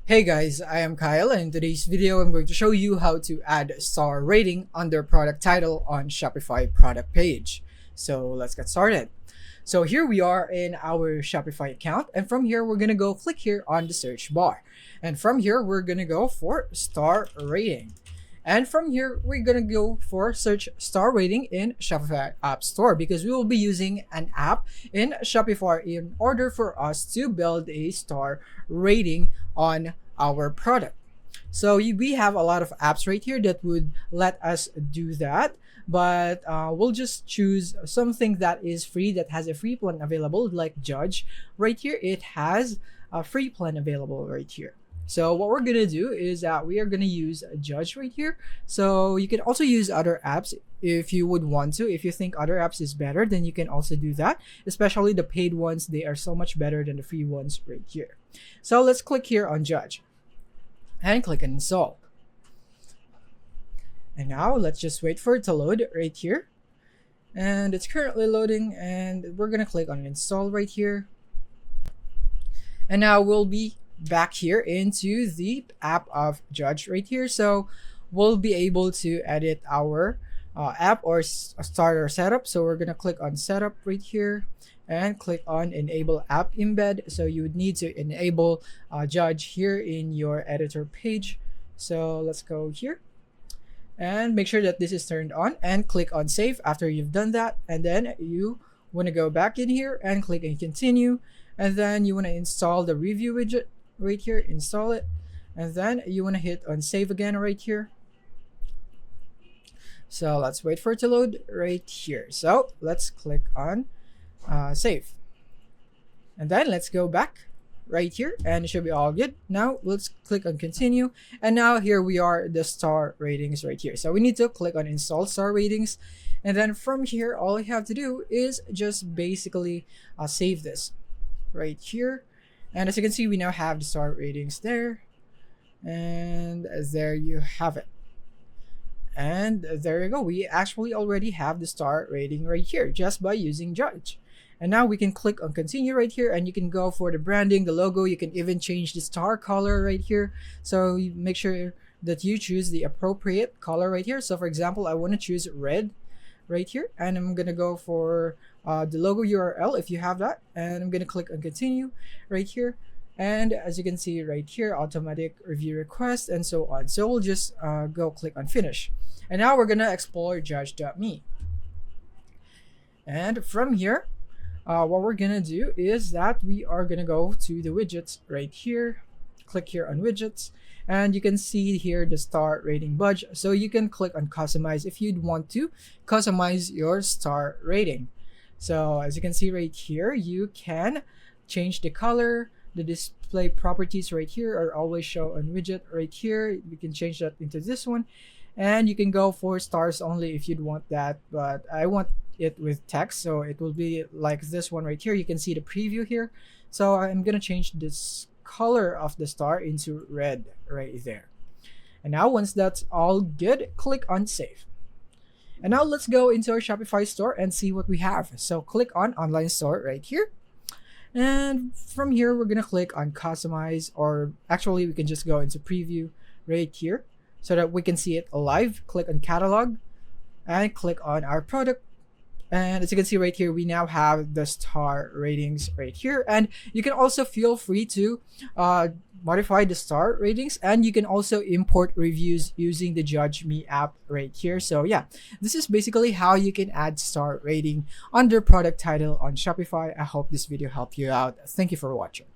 Hey guys, I am Kyle, and in today's video I'm going to show you how to add star rating under product title on Shopify product page. So let's get started. So here we are in our Shopify account, and from here we're gonna go click here on the search bar. And from here we're gonna go for star rating. And from here, we're gonna go for search star rating in Shopify App Store because we will be using an app in Shopify in order for us to build a star rating on our product. So we have a lot of apps right here that would let us do that, but we'll just choose something that is free, that has a free plan available, like Judge. Right here, it has a free plan available right here. So what we're gonna do is that we are gonna use Judge right here. So you can also use other apps if you would want to. If you think other apps is better, then you can also do that. Especially the paid ones, they are so much better than the free ones right here. So let's click here on Judge and click on install. And now let's just wait for it to load right here. And it's currently loading, and we're gonna click on install right here. And now we'll be back here into the app of Judge right here. So we'll be able to edit our app or starter setup. So we're gonna click on setup right here and click on enable app embed. So you would need to enable Judge here in your editor page. So let's go here and make sure that this is turned on and click on save after you've done that. And then you want to go back in here and click on continue. And then you want to install the review widget right here, install it. And then you want to hit on save again right here. So let's wait for it to load right here. So let's click on save. And then let's go back right here and it should be all good. Now let's click on continue. And now here we are, the star ratings right here. So we need to click on install star ratings. And then from here, all you have to do is just basically save this right here. And as you can see, we now have the star ratings there. And there you have it. And there you go. We actually already have the star rating right here just by using Judge. And now we can click on continue right here, and you can go for the branding, the logo. You can even change the star color right here. So you make sure that you choose the appropriate color right here. So for example, I want to choose red right here, and I'm gonna go for the logo URL if you have that, and I'm gonna click on continue right here. And as you can see right here, automatic review request and so on. So we'll just go click on finish. And now we're gonna explore judge.me. And from here, what we're gonna do is that we are gonna go to the widgets right here, click here on widgets, and you can see here the star rating budge. So you can click on customize if you'd want to customize your star rating. So as you can see right here, you can change the color. The display properties right here are always show on widget right here. We can change that into this one, and you can go for stars only if you'd want that, but I want it with text, so it will be like this one right here. You can see the preview here. So I'm gonna change this color of the star into red right there. And now once that's all good, click on save. And now let's go into our Shopify store and see what we have. So click on online store right here. And from here, we're gonna click on customize, or actually we can just go into preview right here so that we can see it live. Click on catalog and click on our product. And as you can see right here, we now have the star ratings right here. And you can also feel free to modify the star ratings, and you can also import reviews using the Judge Me app right here. So yeah, this is basically how you can add star rating under product title on Shopify. I hope this video helped you out. Thank you for watching.